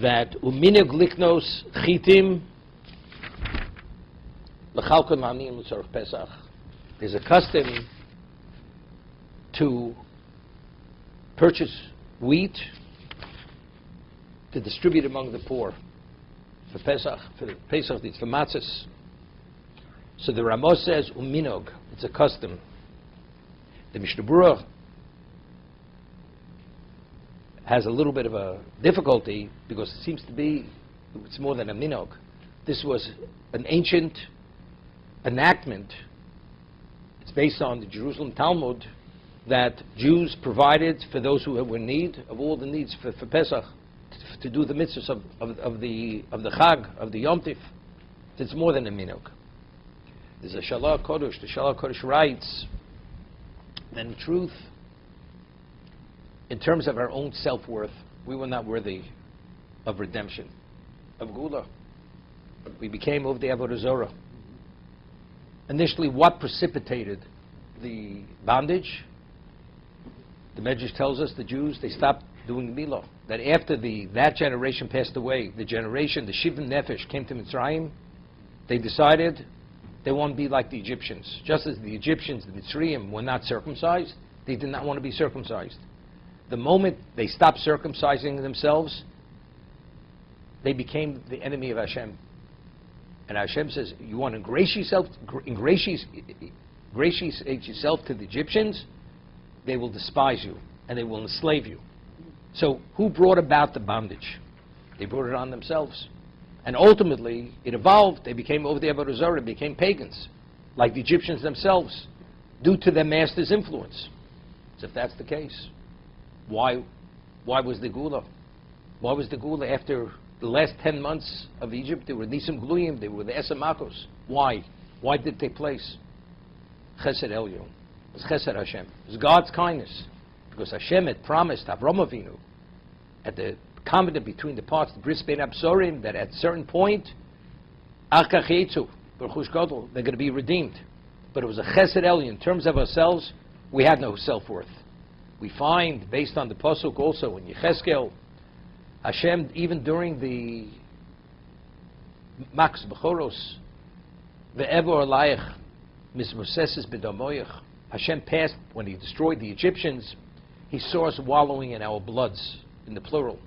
that uminig liknos chitim l'chalkon la'aniyim l'tzorech Pesach. There's a custom to purchase wheat to distribute among the poor for Pesach, for matzahs. So the Ramos says uminog, it's a custom. The Mishnah Berurah has a little bit of a difficulty because it seems to be it's more than a minog. This was an ancient enactment. It's based on the Jerusalem Talmud that Jews provided for those who were in need of all the needs for Pesach to do the mitzvahs of the Chag, of the Yom Tif. It's more than a minog. There's a Shalach Kodesh. The Shalach Kodesh writes that in truth, in terms of our own self-worth, we were not worthy of redemption, of Gula. We became of the Avodah Zorah. Initially, what precipitated the bondage? The Medrash tells us the Jews, they stopped doing Milah. That after that generation passed away, the Shivim Nefesh came to Mitzrayim, they decided they want to be like the Egyptians. Just as the Egyptians, the Mitzrayim, were not circumcised, they did not want to be circumcised. The moment they stopped circumcising themselves, they became the enemy of Hashem. And Hashem says, you want to ingratiate yourself to the Egyptians, they will despise you, and they will enslave you. So who brought about the bondage? They brought it on themselves. And ultimately, it evolved. They became over the Avodah Zarah, became pagans, like the Egyptians themselves, due to their master's influence. So if that's the case, why was the Gula? Why was the Gula after the last 10 months of Egypt? They were Nisim Gluyim, they were the Esamakos. Why? Why did it take place? Chesed Elyon. It was Chesed Hashem. It was God's kindness. Because Hashem had promised Avram Avinu at the covenant between the parts, the Bris Bein Absorim, that at a certain point, they're going to be redeemed. But it was a Chesed Elyon. In terms of ourselves, we had no self-worth. We find, based on the Pasuk also in Yecheskel, Hashem, even during the Max Bechoros, Ve'evor Alayach, Mismoseses B'damoyach, Hashem passed, when He destroyed the Egyptians, He saw us wallowing in our bloods, in the plural.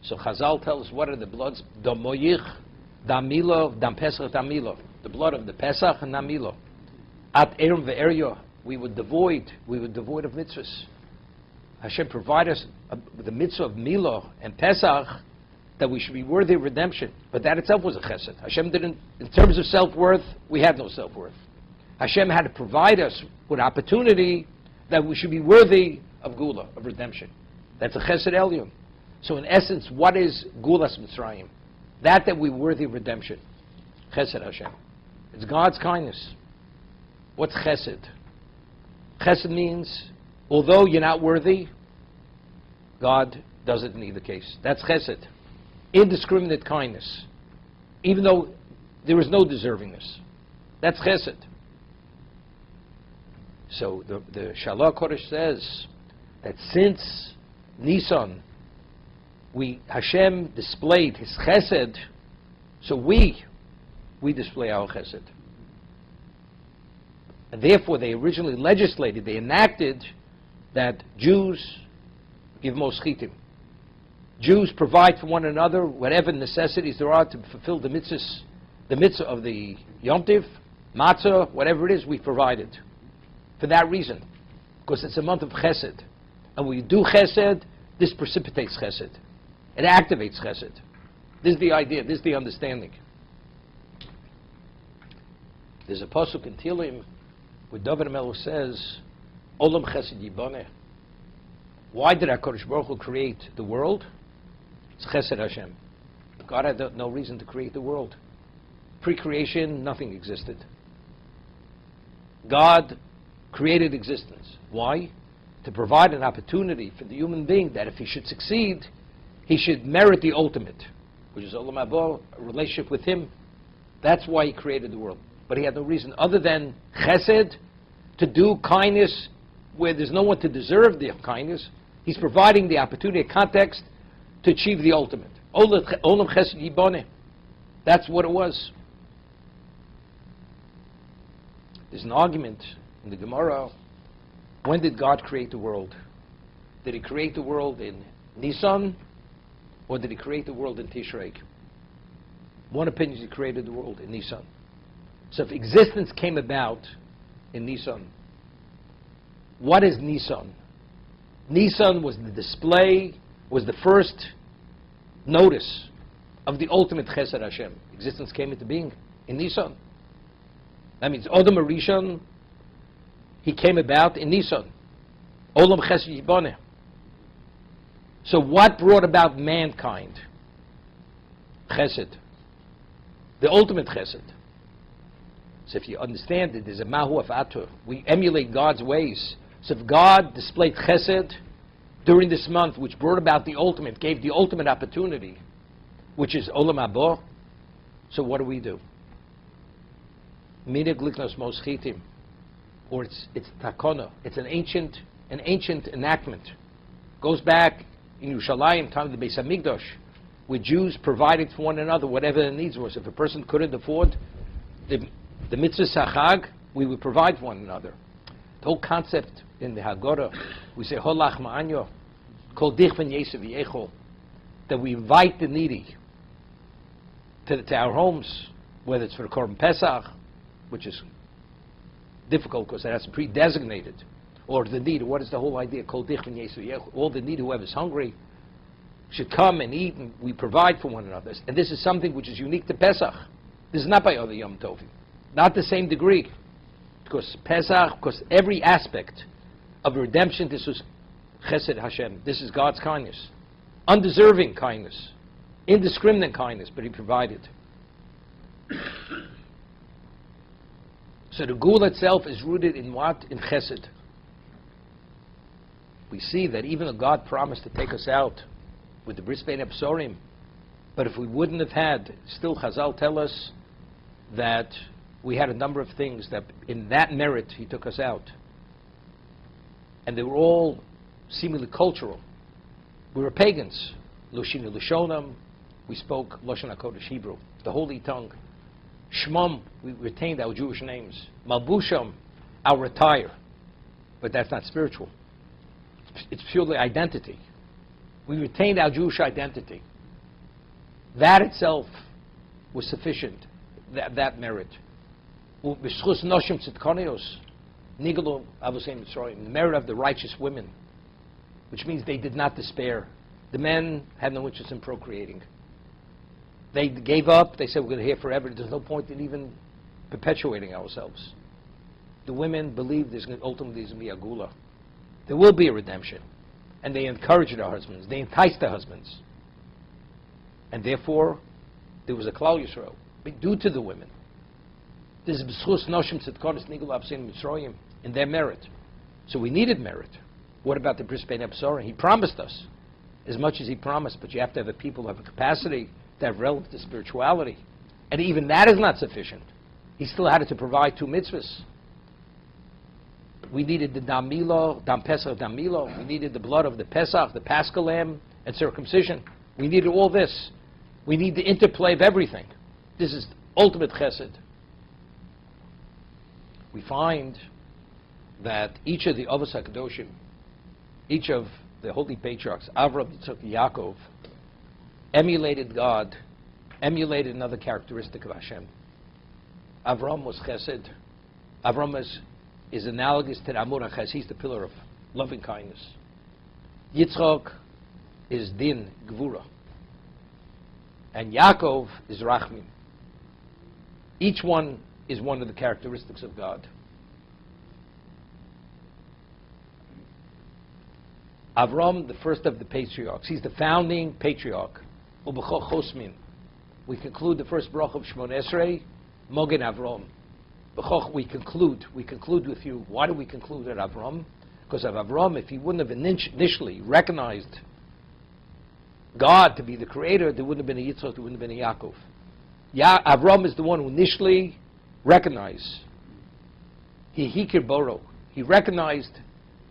So Chazal tells us, what are the bloods? Damoyich, Damilo, Dam Pesach, Damilo. The blood of the Pesach and Damilo. At Erim Ve'eryo, we were devoid of mitzvahs. Hashem provided us with the mitzvah of Milah and Pesach, that we should be worthy of redemption. But that itself was a chesed. Hashem didn't, in terms of self-worth, we had no self-worth. Hashem had to provide us with opportunity that we should be worthy of Gula, of redemption. That's a Chesed Elyon. So in essence, what is Gulas Mitzrayim? That we were worthy of redemption. Chesed Hashem. It's God's kindness. What's Chesed? Chesed means, although you're not worthy, God does it in either case. That's Chesed. Indiscriminate kindness. Even though there is no deservingness. That's Chesed. So the Shalach Kodesh says that since Nisan, Hashem displayed His Chesed, so we display our Chesed. And therefore they originally legislated, they enacted that Jews give moschitim. Jews provide for one another whatever necessities there are to fulfill the mitzvah of the Yom Tiv, matzah, whatever it is, we provided. For that reason, because it's a month of Chesed. And when you do Chesed, this precipitates Chesed. It activates Chesed. This is the idea, this is the understanding. There's a pasuk in Tehillim where David HaMelech says, Olam Chesed Yiboneh. Why did HaKadosh Baruch Hu create the world? It's Chesed Hashem. God had no reason to create the world. Pre-creation, nothing existed. God created existence. Why? To provide an opportunity for the human being that if he should succeed, he should merit the ultimate, which is Olam Haba, a relationship with Him. That's why He created the world. But He had no reason other than Chesed, to do kindness where there's no one to deserve the kindness. He's providing the opportunity, a context, to achieve the ultimate. Olam chesed yiboneh. That's what it was. There's an argument in the Gemara. When did God create the world? Did He create the world in Nisan, or did He create the world in Tishrei? One opinion is He created the world in Nisan. So if existence came about in Nisan, what is Nisan? Nisan was the display, was the first notice of the ultimate Chesed Hashem. Existence came into being in Nisan. That means Odom Arishon, he came about in Nisan. Olam Chesed Yiboneh. So what brought about mankind? Chesed. The ultimate Chesed. So if you understand it, there's a Mahu of Atur. We emulate God's ways. So if God displayed Chesed during this month, which brought about the ultimate, gave the ultimate opportunity, which is Olam Haba, so what do? Minig Liknos Moschitim. Or it's Takona. It's an ancient enactment. Goes back in Yerushalayim, time of the Beis Hamikdash, where Jews provided for one another whatever their needs was. If a person couldn't afford the mitzvah Sachag, we would provide for one another. The whole concept in the Haggadah, we say Holach Ma'anyo, Kol Dich Ven Yesav Yechol, that we invite the needy to our homes, whether it's for Korban Pesach, which is difficult because it has to be pre-designated, or the needy. What is the whole idea? Kol Dich Ven Yesav Yechol. All the needy, whoever's hungry, should come and eat, and we provide for one another. And this is something which is unique to Pesach. This is not by other Yom Tovim. Not the same degree. Because Pesach, because every aspect of redemption, this was Chesed Hashem. This is God's kindness. Undeserving kindness. Indiscriminate kindness, but He provided. So the Gula itself is rooted in what? In Chesed. We see that even though God promised to take us out with the Bris Bein Absorim, but if we wouldn't have had, still Chazal tell us that we had a number of things that in that merit He took us out. And they were all seemingly cultural. We were pagans. Loshinu Lashonam, we spoke Lashon HaKodesh Hebrew, the holy tongue. Shmam, we retained our Jewish names. Malbusham, our attire. But that's not spiritual. It's purely identity. We retained our Jewish identity. That itself was sufficient, that merit. The merit of the righteous women, which means they did not despair. The men had no interest in procreating. They gave up. They said, we're going to hear forever. There's no point in even perpetuating ourselves. The women believed ultimately there's going to be a gula. There will be a redemption. And they encouraged their husbands. They enticed their husbands. And therefore, there was a Klal Yisrael, due to the women. This is b'schus noshim tzedkonis nigul absin mitzroyim, in their merit. So we needed merit. What about the Bris Bein Absorim? He promised us as much as He promised, but you have to have a people who have a capacity to have relative to spirituality. And even that is not sufficient. He still had to provide 2 mitzvahs. We needed the Dam Pesach Dam Milo. We needed the blood of the Pesach, the Paschal Lamb, and circumcision. We needed all this. We need the interplay of everything. This is ultimate chesed. We find that each of the Avos HaKadoshim, each of the holy patriarchs, Avraham, Yitzchak, Yaakov, emulated God, emulated another characteristic of Hashem. Avraham was chesed. Avraham is analogous to the Amur HaChes. He's the pillar of loving kindness. Yitzchak is din, gvura. And Yaakov is rachmin. Each one is one of the characteristics of God. Avram, the first of the patriarchs, he's the founding patriarch. Ubechoch Chosmin. We conclude the first bracha of Shmon Esrei, Mogen Avram. Bechoch, we conclude with you. Why do we conclude at Avram? Because of Avram, if he wouldn't have initially recognized God to be the creator, there wouldn't have been a Yitzchak, there wouldn't have been a Yaakov. Avram is the one who initially recognized. He hikir boro. He recognized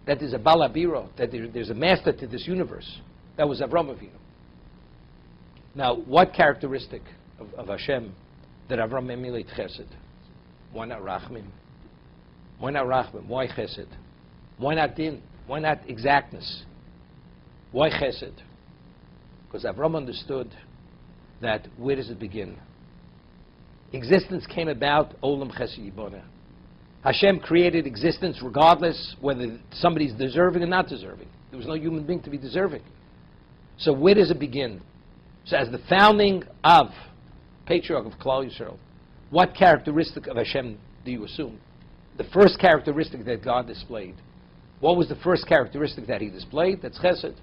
that there's a balabiro, that there's a master to this universe. That was Avram Avinu. Now, what characteristic of Hashem did Avram emulate Chesed? Why not Rachmim? Why not Rachmim? Why Chesed? Why not Din? Why not exactness? Why Chesed? Because Avram understood that where does it begin? Existence came about Olam Chesed Yiboneh. Hashem created existence regardless whether somebody's deserving or not deserving. There was no human being to be deserving. So where does it begin? So as the founding of Patriarch of Klal Yisrael, what characteristic of Hashem do you assume? The first characteristic that God displayed. What was the first characteristic that He displayed? That's Chesed.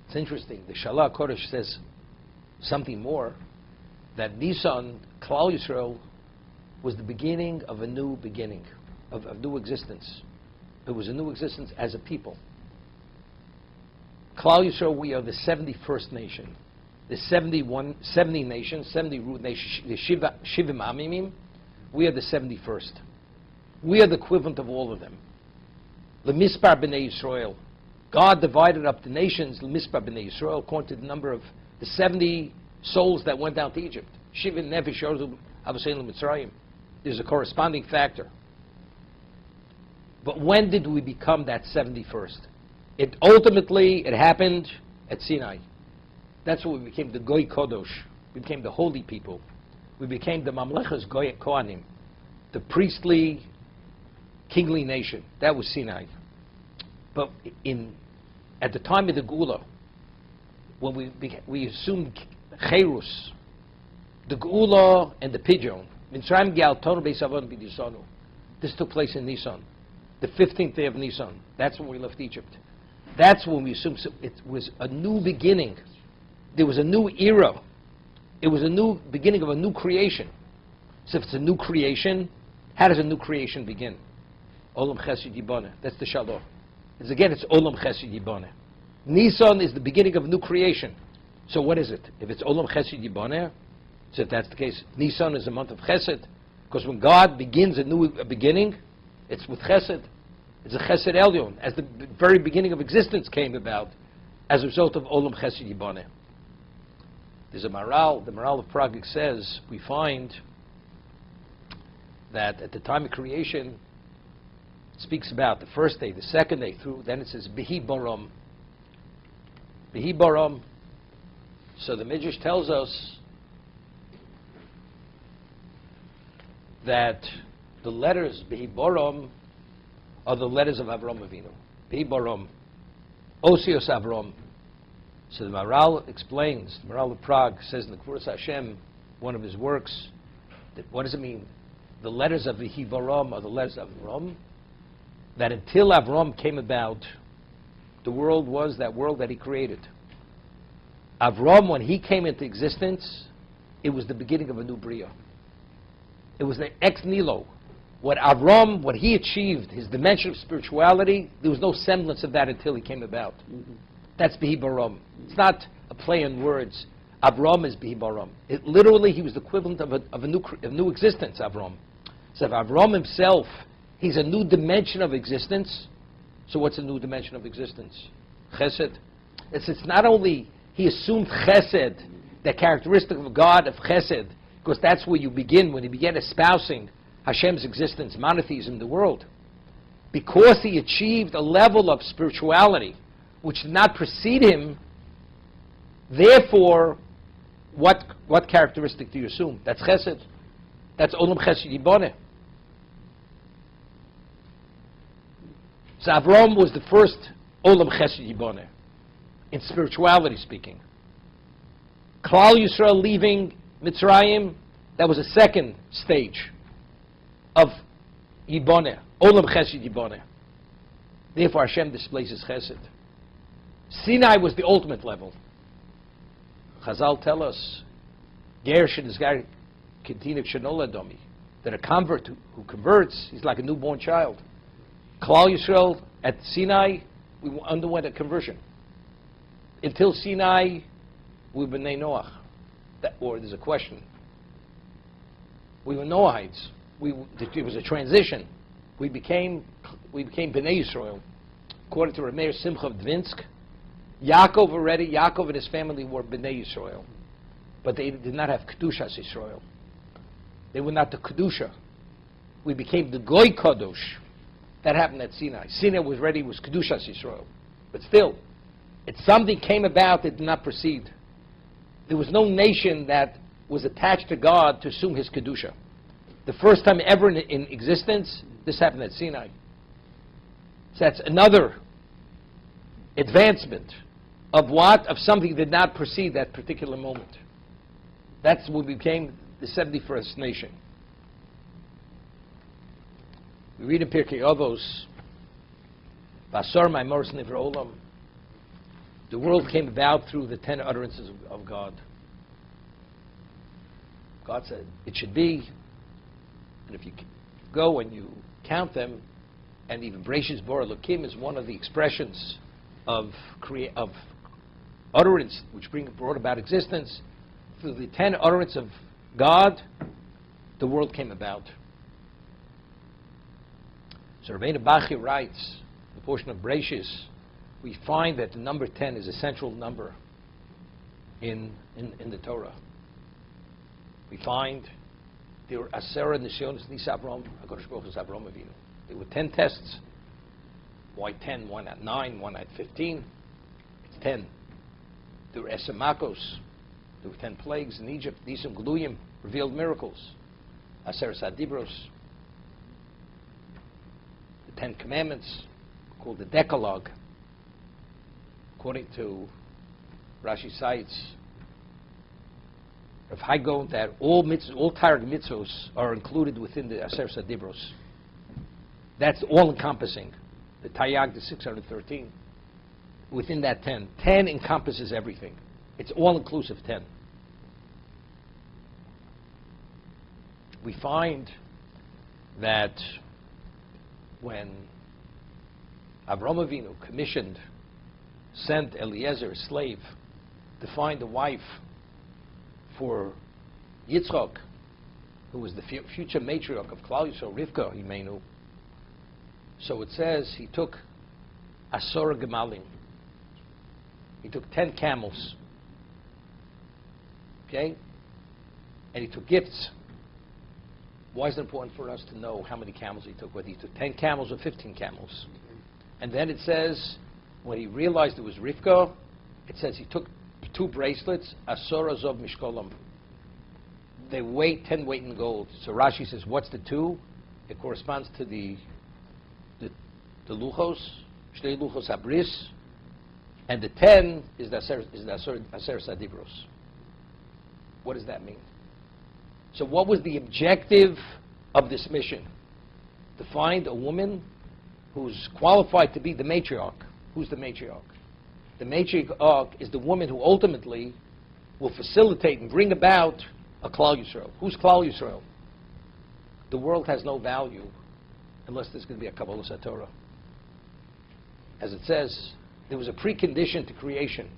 It's interesting. The Shalah Kodesh says something more, that Nisan, Klal Yisrael, was the beginning of a new beginning, of new existence. It was a new existence as a people. Klal Yisrael, we are the 71st nation. The 70 nations, 70 root nations, the Shivim Amimim, we are the 71st. We are the equivalent of all of them. L'mispar b'nei Yisrael. God divided up the nations, l'mispar b'nei Yisrael, according to the number of the 70 souls that went down to Egypt. Shivim nefesh yordu avasein l'mitzrayim. There's a corresponding factor. But when did we become that 71st? It happened at Sinai. That's when we became the Goy Kodosh. We became the holy people. We became the Mamlechas Goy Kohanim, the priestly, kingly nation. That was Sinai. But at the time of the Geula, when we assumed Cherus, the Geula and the Pidyon, Mitzrayim Geal Tono Beis Avon B'Disonu. This took place in Nisan, the 15th day of Nisan. That's when we left Egypt. That's when we assumed it was a new beginning. There was a new era. It was a new beginning of a new creation. So if it's a new creation, how does a new creation begin? Olam Chesed Yiboneh. That's the Shalom. It's Olam Chesed Yiboneh. Nisan is the beginning of a new creation. So what is it? If it's Olam Chesed Yiboneh, so if that's the case, Nisan is a month of Chesed. Because when God begins a new beginning, it's with Chesed. It's a Chesed Elyon, as the very beginning of existence came about as a result of Olam Chesed Yiboneh. There's a Maral, the Maral of Prague says, we find that at the time of creation, it speaks about the first day, the second day, through, then it says, Behi Borom. Behi Borom. So the Midrash tells us that the letters Behi Borom are the letters of Avram Avinu. Behi Borom. Osios Avram. So the Maral explains, the Maral of Prague says in the Kvuras Hashem, one of his works, that what does it mean? The letters of Behi Borom are the letters of Avram, that until Avram came about, the world was that world that he created. Avram, when he came into existence, it was the beginning of a new Bria. It was the ex nihilo. What Avram, what he achieved, his dimension of spirituality, there was no semblance of that until he came about. Mm-hmm. That's Behi Borom. It's not a play on words. Avram is Behi Borom. It literally, he was the equivalent of a new existence, Avram. So if Avram himself, he's a new dimension of existence. So what's a new dimension of existence? Chesed. It's not only he assumed Chesed, the characteristic of God of Chesed, because that's where you begin, when you begin espousing Hashem's existence, monotheism in the world. Because he achieved a level of spirituality which did not precede him, therefore, what characteristic do you assume? That's Chesed. That's Olam Chesed Yiboneh. So Avram was the first Olam Chesed Yiboneh, in spirituality speaking. Klal Yisrael leaving Mitzrayim, that was a second stage of Yiboneh, Olam Chesed Yiboneh. Therefore Hashem displays His Chesed. Sinai was the ultimate level. Chazal tell us, Ger Shenizgar Ketinik Shenola Domi, that a convert who converts, he's like a newborn child. Klal Yisrael at Sinai, we underwent a conversion. Until Sinai, we were Bnei Noach. Or there's a question. We were Noahites. It was a transition. We became we became Bnei Yisrael. According to Rameir Simcha of Dvinsk, Yaakov and his family were Bnei Yisrael. But they did not have Kedushas Yisrael. They were not the Kedusha. We became the Goy Kadosh. That happened at Sinai. Sinai was ready, was Kedushas Yisrael. But still, something came about that did not proceed. There was no nation that was attached to God to assume his Kedusha. The first time ever in existence, this happened at Sinai. So that's another advancement of what? Of something that did not proceed that particular moment. That's when we became the 71st nation. We read in Pirkei Avos, Basar Ma'amores Nivra Olam. The world came about through the 10 utterances of God. God said, it should be. And if you go and you count them, and even Bereshis Bara Elokim is one of the expressions of utterance which brought about existence. Through the 10 utterances of God, the world came about. So Rabbeinu Bachya writes, the portion of Bereshis, we find that the number 10 is a central number in the Torah. We find there were Asera Nisyonos Nis Avram, HaKadosh Baruch Hu's Avram Avinu. There were 10 tests. Why 10? Why not 9? Why not 15? It's 10. There were Esemakos. There were 10 plagues in Egypt. Nisum Gluyim, revealed miracles. Aseret Sadibros. The 10 Commandments, called the Decalogue. According to Rashi cites, Rav Haigo, that all Targum mitzvos are included within the Aseret Sadibros. That's all-encompassing. The Taryag, the 613. Within that 10. 10 encompasses everything. It's all-inclusive 10. We find that when Avram Avinu sent Eliezer, a slave, to find a wife for Yitzchak, who was the future matriarch of Klal Yisrael, Rivka, Himenu. So it says he took Asor Gemalim. He took 10 camels. Okay? And he took gifts. Why is it important for us to know how many camels he took? Whether he took 10 camels or 15 camels. And then it says, when he realized it was Rivka, it says he took 2 bracelets, Asor Azov Mishkolam. They weigh 10 weight in gold. So Rashi says, what's the 2? It corresponds to the luchos, Shtei luchos abris, and the 10 is the Aser Sadibros. What does that mean? So what was the objective of this mission? To find a woman who's qualified to be the matriarch. Who's the matriarch? The matriarch is the woman who ultimately will facilitate and bring about a Klal Yisrael. Who's Klal Yisrael? The world has no value unless there's going to be a Kabbalah Satorah. As it says, there was a precondition to creation.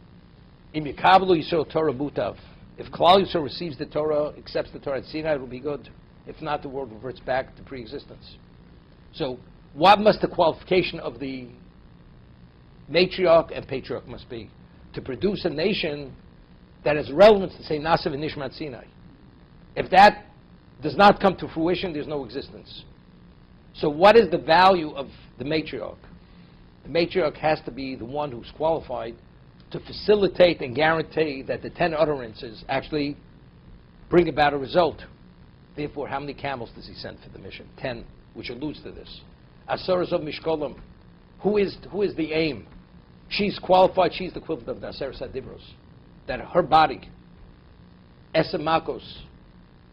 Im Yikablu Yisrael Torah Butav. If Klal Yisrael receives the Torah, accepts the Torah at Sinai, it will be good. If not, the world reverts back to pre-existence. So, what must the qualification of the matriarch and patriarch must be? To produce a nation that has relevance to say Nasav and Nishmat Sinai. If that does not come to fruition, there's no existence. So what is the value of the matriarch? The matriarch has to be the one who's qualified to facilitate and guarantee that the 10 utterances actually bring about a result. Therefore, how many camels does he send for the mission? 10, which alludes to this. Asaras of Mishkolam. Who is the aim? She's qualified, she's the equivalent of the Aseret Sadibros. That her body, Esemakos,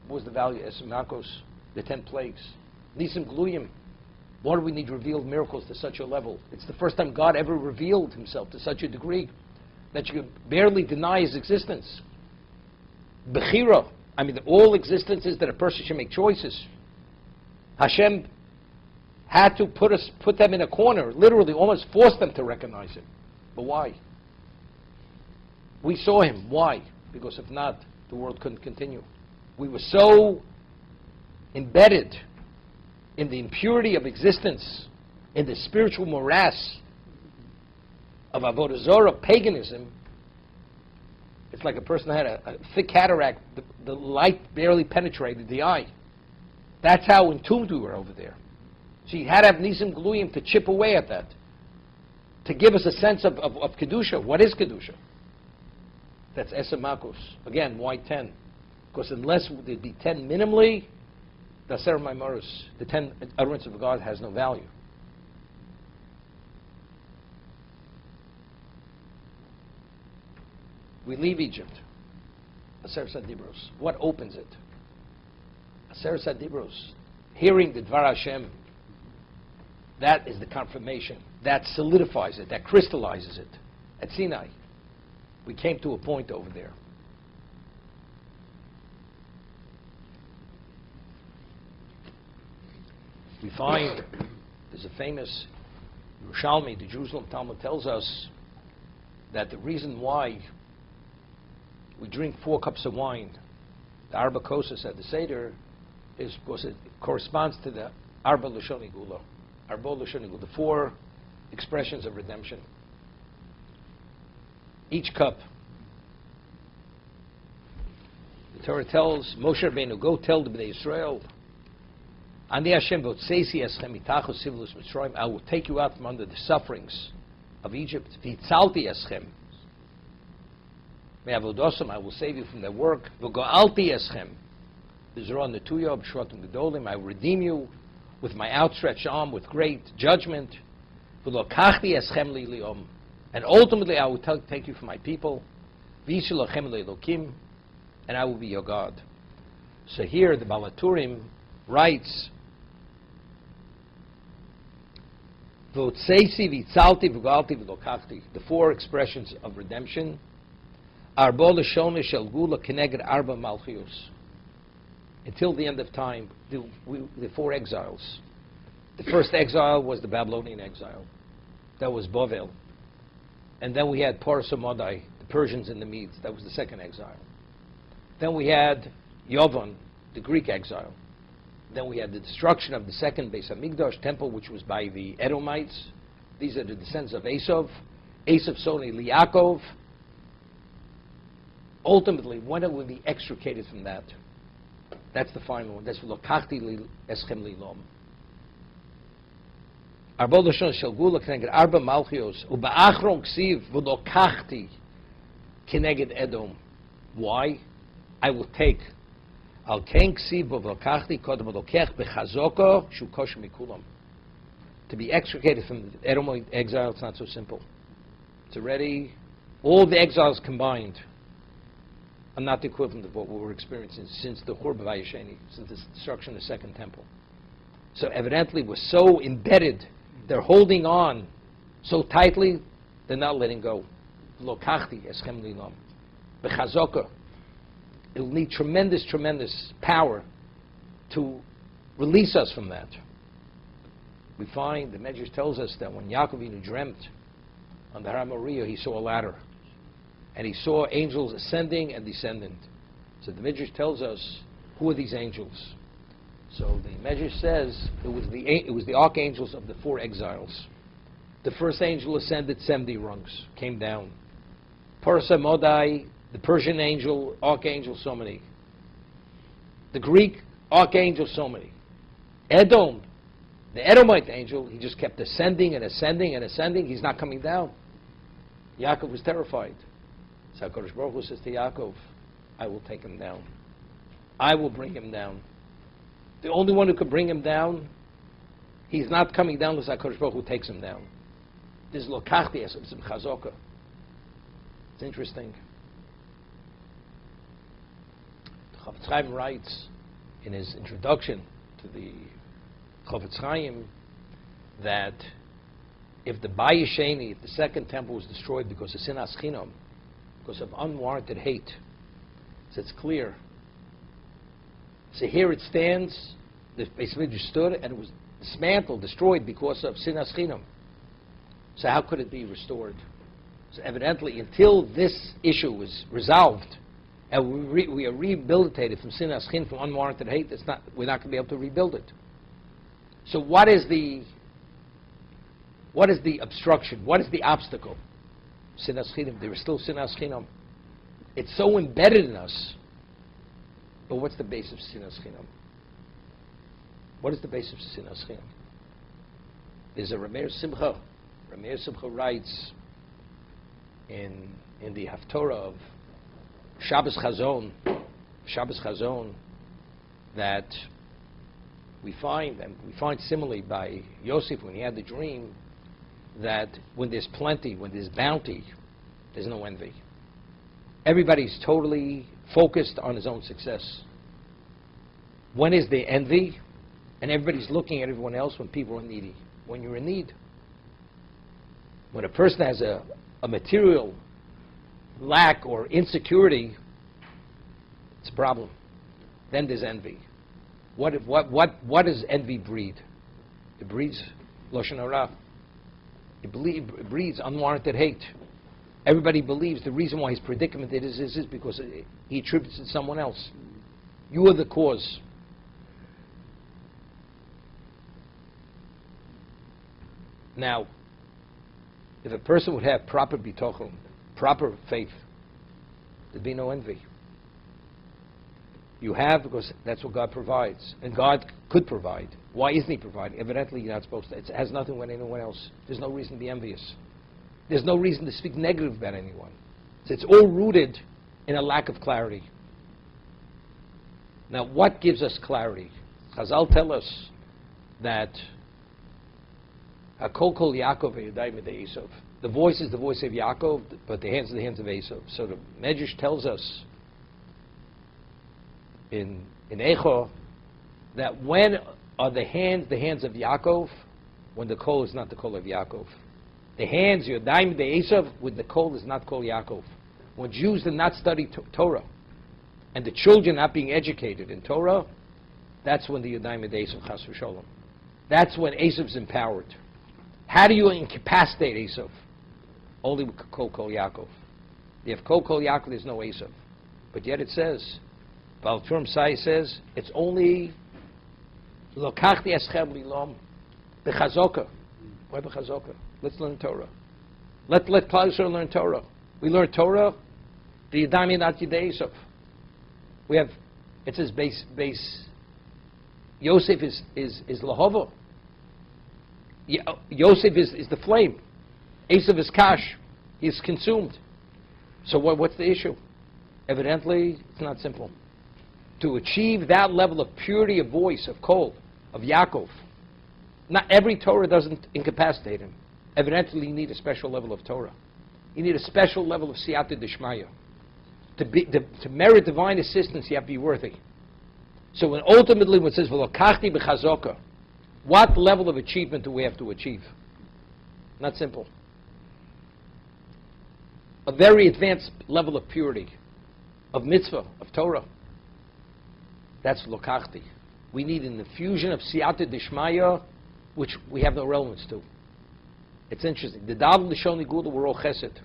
what was the value of Esemakos? The 10 plagues. Nisim Gluyim. Why do we need revealed miracles to such a level? It's the first time God ever revealed himself to such a degree that you could barely deny his existence. Bechira, I mean, all existences that a person should make choices. Hashem had to put them in a corner, literally almost forced them to recognize him. But why? We saw him. Why? Because if not, the world couldn't continue. We were so embedded in the impurity of existence in the spiritual morass of Avodah Zorah, paganism, it's like a person had a thick cataract. The light barely penetrated the eye. That's how entombed we were over there. So you had to have Nisim Gluyim to chip away at that, to give us a sense of Kedusha. What is Kedusha? That's Esem Makos. Again, why 10? Because unless there'd be 10 minimally, the Aser Maimaros, the 10 utterance of God, has no value. We leave Egypt. Aser Sadibros. What opens it? Aser Sadibros. Hearing the Dvar Hashem. That is the confirmation. That solidifies it. That crystallizes it. At Sinai. We came to a point over there. We find there's a famous Yerushalmi, the Jerusalem Talmud tells us that the reason why we drink 4 cups of wine, the Arba Kosas at the Seder, is because it corresponds to the Arba Lashoni Gula, Arba Lashoni Gula, the 4 expressions of redemption. Each cup. The Torah tells Moshe Rabbeinu, go tell the Bnei Yisrael, Ani Hashem v'otzeisi eschem mitachos sivlus Mitzrayim, I will take you out from under the sufferings of Egypt. V'itzalti eschem, me'avodosam, I will save you from their work. V'go'alti eschem, v'zerah netuya b'shvatim gedolim, I will redeem you with my outstretched arm, with great judgment. V'lokachti eschem li li'om, and ultimately I will take you from my people. V'yishalochem le'elokim, and I will be your God. So here the Balaturim writes, the 4 expressions of redemption, Arba Lashon Shel Gula Keneged Arba Malchios. Until the end of time, the 4 exiles. The first exile was the Babylonian exile. That was Bavel. And then we had Parasamodai, the Persians and the Medes. That was the second exile. Then we had Yavon, the Greek exile. Then we had the destruction of the second Beis Hamikdash temple, which was by the Edomites. These are the descendants of Esav. Esav Soni Liakov. Ultimately, when will we be extricated from that? That's the final one. That's Lokachti Eschem Lilom. Arba Lashon Shel Gula Keneged Arba Malchios Uba'achron Ksiv V'Lokachti Keneged Edom. Why? I will take. Al ken ksiv v'lokachti kodem v'lokech b'chazoko shu kosher mikulam. To be extricated from the Edomite exile, it's not so simple. It's already, all the exiles combined are not the equivalent of what we were experiencing since the Churban Vayesheni, since the destruction of the second temple. So evidently we're so embedded, they're holding on so tightly, they're not letting go. V'lokachti eschem lilam. B'chazoko. It will need tremendous, tremendous power to release us from that. We find, the Medrash tells us that when Yaakov Avinu dreamt on the Har Moriah, he saw a ladder. And he saw angels ascending and descending. So the Medrash tells us, who are these angels? So the Medrash says it was the archangels of the 4 exiles. The first angel ascended 70 rungs, came down. Parasamodai, the Persian angel, archangel, so many. The Greek archangel, so many. Edom, the Edomite angel, he just kept ascending and ascending and ascending. He's not coming down. Yaakov was terrified. So HaKadosh Baruch Hu says to Yaakov, I will take him down. I will bring him down. The only one who could bring him down, he's not coming down unless HaKadosh Baruch Hu takes him down. This is Lokachti, it's Chazoka. It's interesting. Chofetz Chaim writes in his introduction to the Chofetz Chaim that if the Bayesheni, if the second temple was destroyed because of Sinas Chinam, because of unwarranted hate, so it's clear. So here it stands, the Beis Mikdash stood, and it was dismantled, destroyed because of Sinas Chinam. So how could it be restored? So evidently, until this issue is resolved, and we are rehabilitated from sinas chin, from unwarranted hate, we're not going to be able to rebuild it. So what is the What is the obstruction? What is the obstacle? Sinas chinam. There is still sinas chinam. It's so embedded in us. But what's the base of sinas chinam? What is the base of sinas chinam? There's a Rameir Simcha. Rameir Simcha writes in the Haftorah of Shabbos Chazon, that we find similarly by Yosef when he had the dream, that when there's plenty, when there's bounty, there's no envy. Everybody's totally focused on his own success. When is there envy? And everybody's looking at everyone else when people are needy. When you're in need. When a person has a material lack or insecurity, it's a problem. Then there's envy. What does envy breed? It breeds Lashon Hara. It breeds unwarranted hate. Everybody believes the reason why his predicament is because he attributes it to someone else. You are the cause. Now, if a person would have proper bitochon, proper faith, there'd be no envy. You have because that's what God provides. And God could provide. Why isn't He providing? Evidently, you're not supposed to. It has nothing with anyone else. There's no reason to be envious. There's no reason to speak negative about anyone. So it's all rooted in a lack of clarity. Now, what gives us clarity? Chazal tell us that Hakol kol Yaakov v'yadayim v'dei Esav. The voice is the voice of Yaakov, but the hands are the hands of Esav. So the Medrash tells us in Echo that when are the hands of Yaakov? When the kol is not the kol of Yaakov. The hands, Yadayim v'dei Esav, with the kol is not kol Yaakov. When Jews did not study Torah, and the children not being educated in Torah, that's when the Yadayim v'dei Esav chas v'sholom. That's when Esav's empowered. How do you incapacitate Esav? Only with Kol Yaakov. You have Kol Yaakov, there's no Esav. But yet it says, Baal Turim Sai says, it's only Lokachti Eschem Lilom B'chazoka. Why B'chazoka? Let's learn Torah. Let Klal Yisrael learn Torah. We learn Torah, the Yadayim not Yidei Esav. We have, it says base Yosef is Lahova. Yosef is the flame. Esav is kash. He's consumed. So what's the issue? Evidently, it's not simple. To achieve that level of purity of voice, of kol, of Yaakov, not every Torah doesn't incapacitate him. Evidently, you need a special level of Torah. You need a special level of siyata d'shmaya. To merit divine assistance, you have to be worthy. So when ultimately when it says, V'lokachti b'chazoka, what level of achievement do we have to achieve? Not simple. A very advanced level of purity, of mitzvah, of Torah. That's lokachti. We need an infusion of siyata d'shmaya, which we have no relevance to. It's interesting. The Dav L'Shon Gula were all chesed.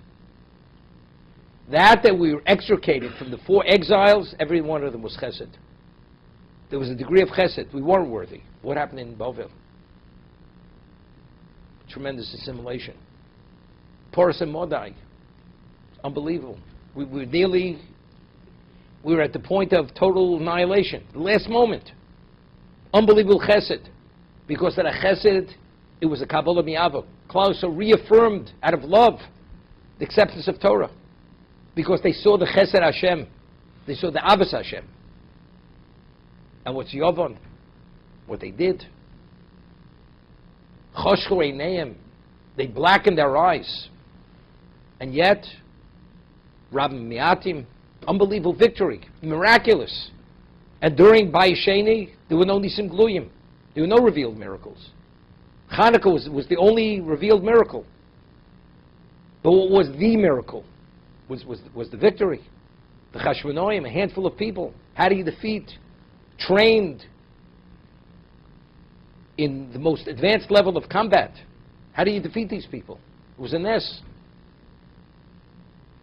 That we were extricated from the 4 exiles, every one of them was chesed. There was a degree of chesed. We weren't worthy. What happened in Bovel? Tremendous assimilation. Porus and Modai. Unbelievable. We were at the point of total annihilation. The last moment. Unbelievable chesed. Because of that chesed, it was a Kabbalah Mi'ava. Klal Yisrael reaffirmed out of love the acceptance of Torah. Because they saw the chesed Hashem. They saw the Avos Hashem. And what's Yovon? What they did. Choshchu Eineim. They blackened their eyes. And yet, Rabbi Miatim, unbelievable victory, miraculous. And during Bayis Sheni, there were no Nisim Gluyim. There were no revealed miracles. Hanukkah was the only revealed miracle. But what was the miracle? Was the victory. The Chashmonoim, a handful of people. How do you defeat? Trained in the most advanced level of combat. How do you defeat these people? It was a nes.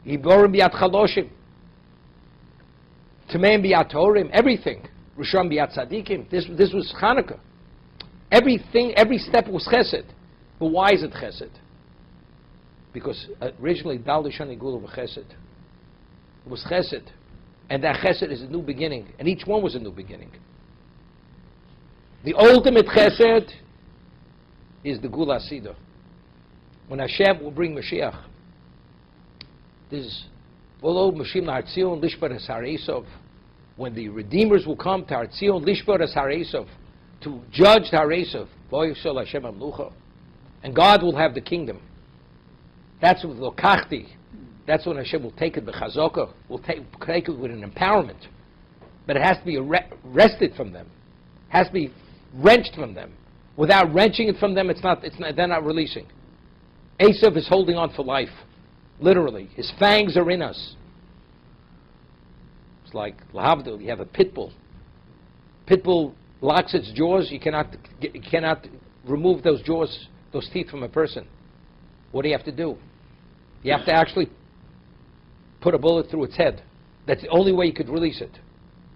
Yiborim biyat chaloshim. Tameim biyat torim. Everything. Rishon biyat tzadikim. This was Hanukkah. Everything, every step was chesed. But why is it chesed? Because originally, Dal Shani Gula v'chesed. It was chesed. And that chesed is a new beginning. And each one was a new beginning. The ultimate chesed is the Gula Sida. When Hashem will bring Mashiach, this Volo Mashim Hartzion Lishbar Haresov, when the Redeemers will come to Hartzion Lishbar Haresov, to judge Haresov, Boyusol Hashem Amlucha, and God will have the kingdom. That's what Lokachti. That's when Hashem will take it b'chazaka, will take it with an empowerment. But it has to be wrested from them. It has to be wrenched from them. Without wrenching it from them, they're not releasing. Esav is holding on for life. Literally. His fangs are in us. It's like Lahavdil, you have a pit bull. Pit bull locks its jaws, you cannot remove those jaws, those teeth from a person. What do you have to do? You have to actually put a bullet through its head. That's the only way you could release it.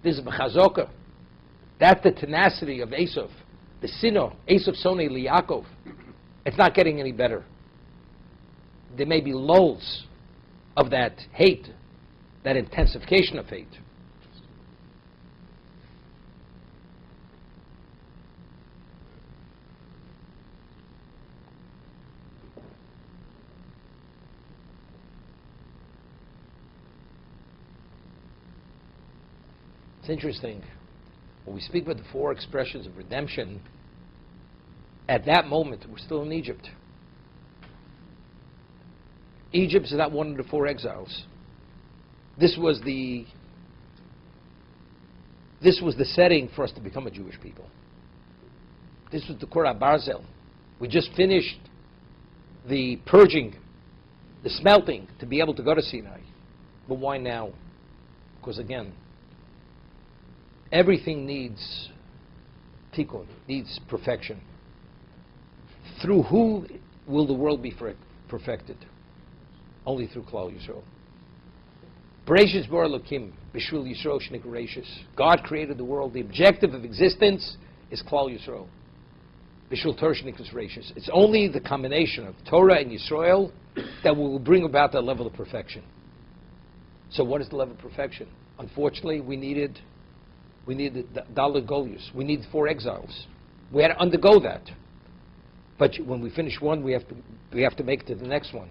This is b'chazoka. That's the tenacity of Esav. The sino, Esav Sonei Liakov. It's not getting any better. There may be lulls of that hate, that intensification of hate. It's interesting. When we speak about the four expressions of redemption, at that moment, we're still in Egypt. Egypt is not one of the four exiles. This was the setting for us to become a Jewish people. This was the Korah Barzel. We just finished the purging, the smelting, to be able to go to Sinai. But why now? Because again, everything needs tikkun, needs perfection. Through who will the world be perfected? Only through Klal Yisrael. Bereshis bara Elokim, b'shvil Yisrael shnikra reishis. God created the world. The objective of existence is Klal Yisrael. B'shvil Torah shnikra reishis. It's only the combination of Torah and Yisrael that will bring about that level of perfection. So what is the level of perfection? Unfortunately, we needed the Dalet Golius. We need 4 exiles. We had to undergo that. But when we finish one, we have to make it to the next one.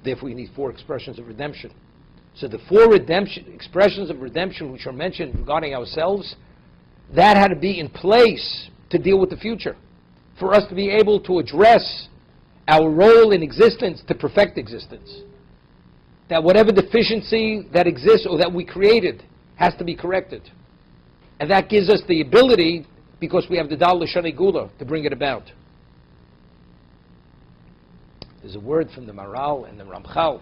Therefore, we need 4 expressions of redemption. So the 4 expressions of redemption which are mentioned regarding ourselves, that had to be in place to deal with the future. For us to be able to address our role in existence to perfect existence. That whatever deficiency that exists or that we created has to be corrected. And that gives us the ability, because we have the Dal L'Shani Gula, to bring it about. There's a word from the Maral and the Ramchal,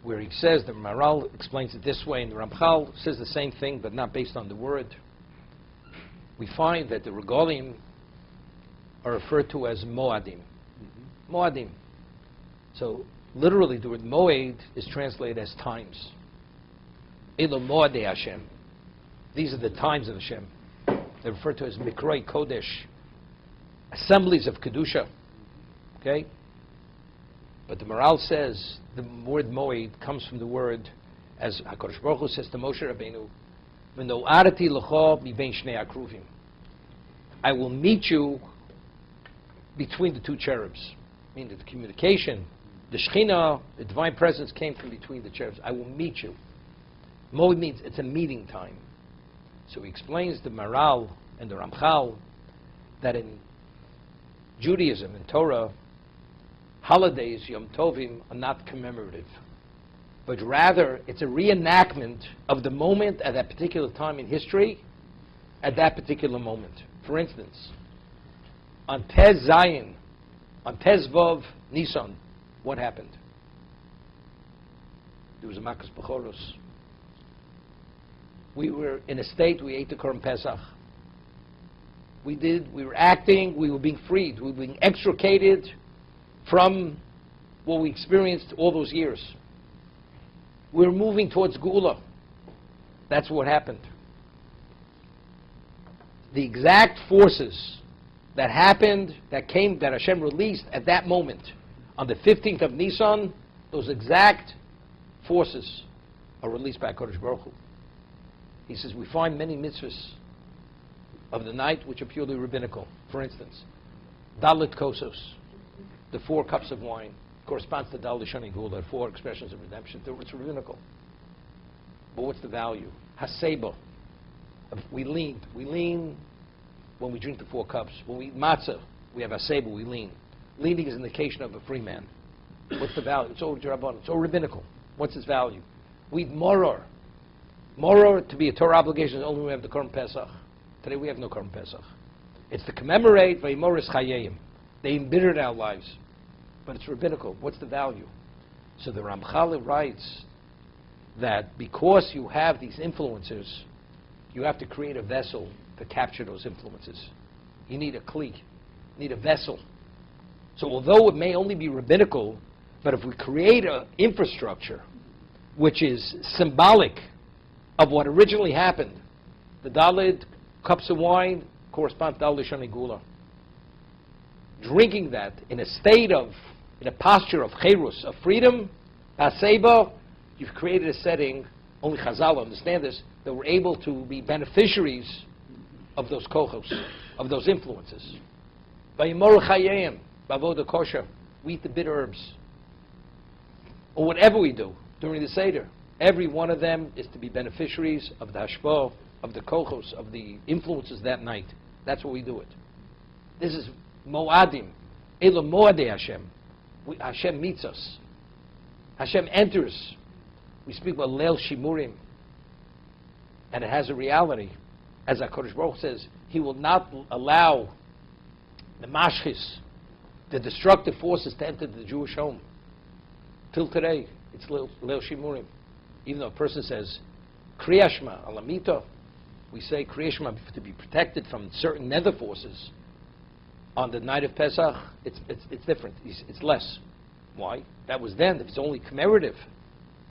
where he says, the Maral explains it this way, and the Ramchal says the same thing, but not based on the word. We find that the Regalim are referred to as Moadim. Moadim. So, literally, the word Moed is translated as times. Elo Moadei Hashem. These are the times of Hashem. They're referred to as Mikroi Kodesh, assemblies of Kedusha. Okay? But the Maral says the word Moed comes from the word, as HaKadosh Baruch Hu says to Moshe Rabbeinu, V'no'arati l'cho mibein shnei akruvim. I will meet you between the 2 cherubs. Meaning the communication, the Shekhinah, the divine presence came from between the cherubs. I will meet you. Moed means it's a meeting time. So he explains the Maral and the Ramchal that in Judaism, in Torah, holidays, Yom Tovim, are not commemorative, but rather it's a reenactment of the moment at that particular time in history, at that particular moment. For instance, on Tez Zayin, on Tez Vov Nisan, what happened? There was a Makas Bechoros. We were in a state, we ate the Korban Pesach. We were acting, we were being freed, we were being extricated from what we experienced all those years. We were moving towards Geula. That's what happened. The exact forces that happened, that Hashem released at that moment, on the 15th of Nisan, those exact forces are released by HaKadosh Baruch Hu. He says, we find many mitzvahs of the night which are purely rabbinical. For instance, Dalit Kosos, the 4 cups of wine, corresponds to Dal Lishani Gula, 4 expressions of redemption. It's rabbinical. But what's the value? Haseba. We lean when we drink the 4 cups. When we eat matzah, we have haseba, we lean. Leaning is an indication of a free man. What's the value? It's all Rabban. It's all rabbinical. What's its value? We eat moror. Moror, to be a Torah obligation, is only when we have the Korban Pesach. Today we have no Korban Pesach. It's to commemorate Vayimoris Chayeyim. They embittered our lives. But it's rabbinical. What's the value? So the Ramchal writes that because you have these influences, you have to create a vessel to capture those influences. You need a kli. You need a vessel. So although it may only be rabbinical, but if we create an infrastructure which is symbolic of what originally happened, the Daled cups of wine correspond to Dal Lishani Gula. Drinking that in a posture of cherus, of freedom, Haseba, you've created a setting, only Chazal understand this, that we're able to be beneficiaries of those kochos, of those influences. Vayimor chayim, bavoda kosher, we eat the bitter herbs. Or whatever we do during the Seder, every one of them is to be beneficiaries of the hashpah, of the kochos, of the influences that night. That's what we do it. This is moadim, elo moadei Hashem. Hashem meets us. Hashem enters. We speak about Leil Shimurim, and it has a reality. As HaKadosh Baruch Hu says, He will not allow the mashchis, the destructive forces, to enter the Jewish home. Till today, it's Leil Shimurim. Even though a person says, Kriyashma, Alamito, we say Kriyashma to be protected from certain nether forces. On the night of Pesach, it's different. It's less. Why? That was then. If it's only commemorative.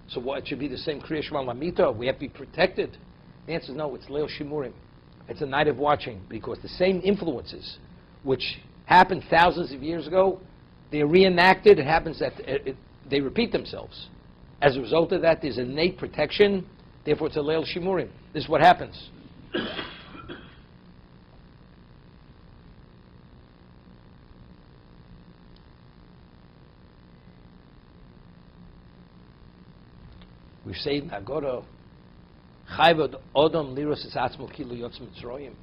So what, it should be the same Kriya Shema Lamita? We have to be protected? The answer is no, it's Leil Shimurim. It's a night of watching, because the same influences which happened thousands of years ago, they're reenacted. It happens that they repeat themselves. As a result of that, there's innate protection. Therefore, it's a Leil Shimurim. This is what happens. We say in Agora, Chayvod Odom Liros is Atzmo Kilu Yotz Mitzrayim.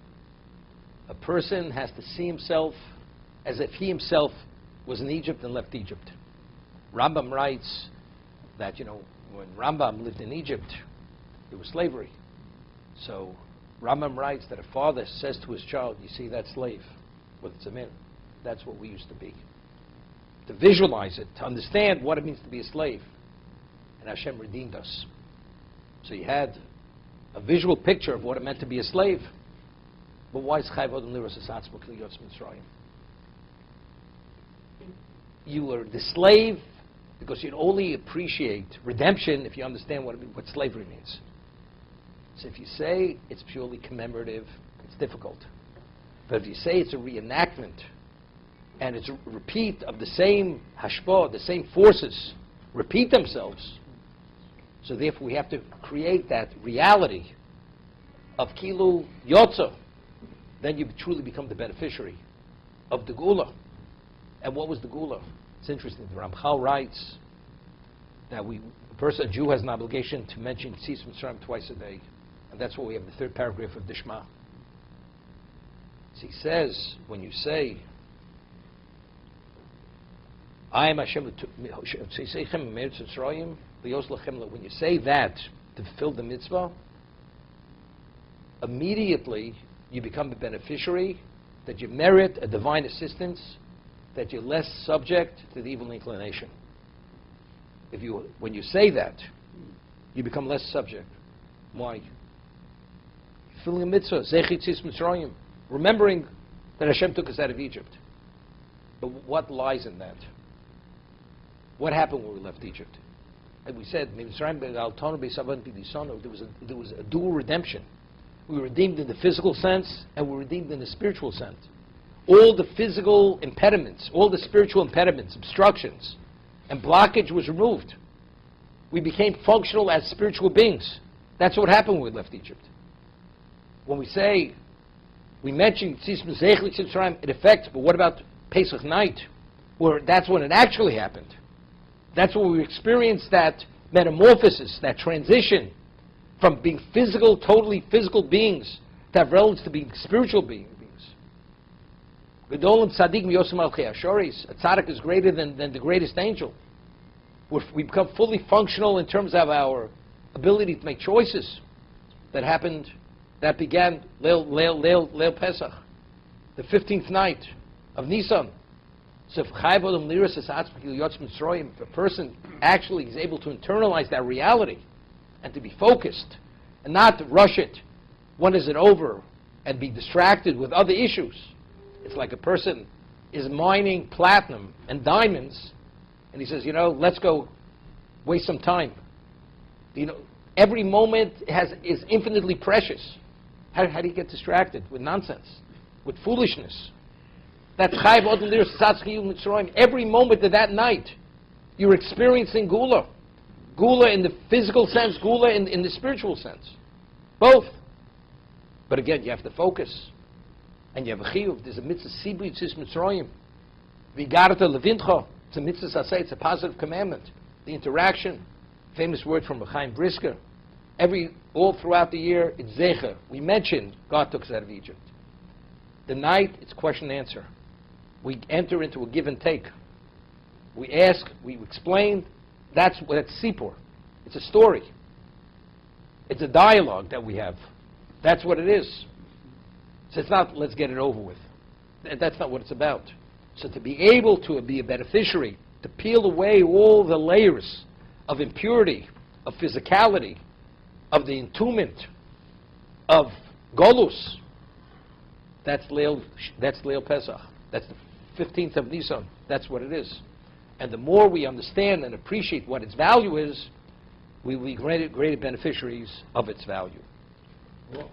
A person has to see himself as if he himself was in Egypt and left Egypt. Rambam writes that, when Rambam lived in Egypt, there was slavery. So Rambam writes that a father says to his child, you see that slave, whether it's a man, that's what we used to be. To visualize it, to understand what it means to be a slave. And Hashem redeemed us. So you had a visual picture of what it meant to be a slave. But why is Chayv Odom Liros Esatz B'Kli Yotz Mitzrayim? You were the slave because you'd only appreciate redemption if you understand what slavery means. So if you say it's purely commemorative, it's difficult. But if you say it's a reenactment, and it's a repeat of the same hashpah, the same forces, repeat themselves, so therefore we have to create that reality of Kilu Yotza. Then you truly become the beneficiary of the Gula. And what was the Gula? It's interesting. The Ramchal writes that a Jew has an obligation to mention Tzis Mitzrayim twice a day. And that's what we have in the 3rd paragraph of the Shema. So he says, when you say, I am Hashem, when you say that to fulfill the mitzvah, immediately you become the beneficiary, that you merit a divine assistance, that you're less subject to the evil inclination. When you say that, you become less subject. Why? Fulfilling a mitzvah, Zechit Tzis Mitzrayim, remembering that Hashem took us out of Egypt. But what lies in that? What happened when we left Egypt? And we said, there was a dual redemption. We were redeemed in the physical sense, and we were redeemed in the spiritual sense. all the physical impediments, all the spiritual impediments, obstructions, and blockage was removed. We became functional as spiritual beings. That's what happened when we left Egypt. When we mentioned it affects, but what about Pesach night? Where that's when it actually happened. That's when we experienced that metamorphosis, that transition from being physical, totally physical beings, to have relatives to being spiritual beings. Gedolim tzaddik miyosem alchei ashoris. A tzaddik is greater than the greatest angel. We become fully functional in terms of our ability to make choices. That began Leil Pesach, the 15th night of Nisan. So if a person actually is able to internalize that reality and to be focused and not to rush it, when is it over, and be distracted with other issues. It's like a person is mining platinum and diamonds, and he says, let's go waste some time. Every moment is infinitely precious. How do you get distracted with nonsense, with foolishness? That's Chayv Odin Lir Satzchi Mitzrayim. Every moment of that night, you're experiencing Gula. Gula in the physical sense, Gula in the spiritual sense. Both. But again, you have to focus. And you have a chiyuv. There's a mitzvah sibri tzis Mitzrayim. Vigarta levincha. It's a mitzvah saseh. It's a positive commandment. The interaction. Famous word from Chaim Brisker. All throughout the year, it's zecher. We mentioned God took us out of Egypt. The night, it's question and answer. We enter into a give and take. We ask, we explain. That's sipur. It's a story. It's a dialogue that we have. That's what it is. So it's not, let's get it over with. That's not what it's about. So to be able to be a beneficiary, to peel away all the layers of impurity, of physicality, of the entombment, of golus, that's Leil Pesach. That's the 15th of Nisan. That's what it is. And the more we understand and appreciate what its value is, we will be greater beneficiaries of its value. Well,